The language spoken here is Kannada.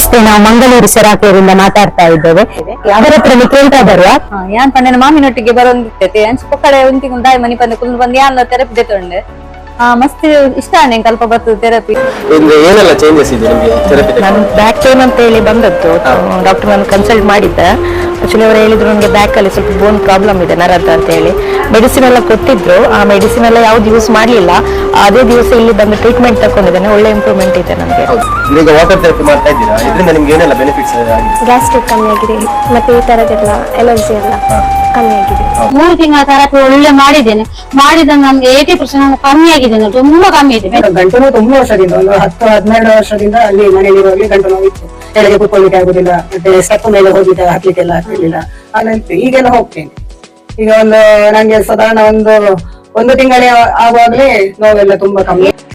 ನಮಸ್ತೆ, ನಾವು ಮಂಗಳೂರು ಸೆರಾಕ್ಲೂರಿಂದ ಮಾತಾಡ್ತಾ ಇದ್ದೇವೆ. ಅವರ ಹತ್ರ ಕೇಳ್ತಾ ಬರುವ ಯಾನ್ ಪಂಡ ಮಾಮಿನೊಟ್ಟಿಗೆ ಬರೋಂದಿರ್ತೈತೆ ಅಂಚ ಕಡೆ ಒಂತಿಗೊಂದು ದಾಯಿ ಮನಿ ಪಂದ ಕುಲ್ ಬಂದು ಯಾನ್ ಥೆರಪಿ ದೇತೊಂಡೆ ಮಸ್ತ್ ಇಷ್ಟ ನಂಗೆ ಕಲ್ಪ ಬರ್ತದೆ ಥೆರಪಿ. ಏನೆಲ್ಲ ಚೇಂಜಸ್ ಇದೆ ನಿಮಗೆ ಥೆರಪಿ? ನಾನು ಬ್ಯಾಕ್ ಪೇನ್ ಅಂತ ಹೇಳಿ ಬಂದದ್ದು. ಡಾಕ್ಟರ್ ನಾನು ಕನ್ಸಲ್ಟ್ ಮಾಡಿದ್ದೆ. ಆಕ್ಚುಲಿ ಅವರು ಹೇಳಿದ್ರು ನನಗೆ ಬ್ಯಾಕ್ ಅಲ್ಲಿ ಸ್ವಲ್ಪ ಬೋನ್ ಪ್ರಾಬ್ಲಮ್ ಇದೆ, ನರದ ಅಂತ ಹೇಳಿ. ಮೆಡಿಸಿನ್ ಎಲ್ಲ ಕೊಟ್ಟಿದ್ರು. ಆ ಮೆಡಿಸಿನ್ ಎಲ್ಲ ಯಾವ್ದು ಯೂಸ್ ಮಾಡ್ಲಿಲ್ಲ. ಅದೇ ದಿವಸ ಇಲ್ಲಿ ಬಂದು ಟ್ರೀಟ್ಮೆಂಟ್ ತಗೊಂಡಿದ್ದೇನೆ. ಒಳ್ಳೆ ಇಂಪ್ರೂವ್ಮೆಂಟ್ ಇದೆ ನನಗೆ. ಈಗ ವಾಟರ್ ಥೆರಪಿ ಮಾಡ್ತಾ ಇದ್ದೀರಾ, ಇದರಿಂದ ನಿಮ್ಗೆ ಏನೆಲ್ಲ ಬೆನಿಫಿಟ್ಸ್ ಆಗಿದೆ? ಗ್ಯಾಸ್ಟ್ರಿಕ್ ಕಮ್ಮಿ ಆಗಿದೆ, ಮತ್ತೆ ಈ ತರದೆಲ್ಲ ಎಲರ್ಜಿ ಎಲ್ಲ ಕಮ್ಮಿ ಆಗಿದೆ. 3 ತಿಂಗಳ ಥೆರಪಿ ಒಳ್ಳೆ ಮಾಡಿದ್ದೇನೆ. ಮಾಡಿದ ನಮ್ಗೆ 80% ಕಮ್ಮಿ ಆಗಿದೆ, ತುಂಬಾ ಕಮ್ಮಿ ಇದೆ. ಗಂಟು ನೋವು ತುಂಬಾ ವರ್ಷದಿಂದ, ಒಂದು 10-12 ವರ್ಷದಿಂದ ಅಲ್ಲಿ ಮನೆಯಲ್ಲಿರುವಾಗಲೇ ಗಂಟು ನೋವು ಇತ್ತು. ಕೆಳಗೆ ಕುತ್ಕೊಳ್ಳಿಕ್ಕೆ ಆಗುದಿಲ್ಲ, ಮತ್ತೆ ಸ್ಟೆಪ್ ಮೇಲೆ ಹೋಗ್ಲಿಕ್ಕೆ ಹಾಕ್ಲಿಕ್ಕೆಲ್ಲ ಆಗ್ತಿರ್ಲಿಲ್ಲ. ಹಾಗಂತ ಈಗೆಲ್ಲ ಹೋಗ್ತೇನೆ. ಈಗ ನಂಗೆ ಸಾಧಾರಣ ಒಂದು ತಿಂಗಳೇ ಆಗುವಾಗಲೇ ನೋವೆಲ್ಲ ತುಂಬಾ ಕಮ್ಮಿ.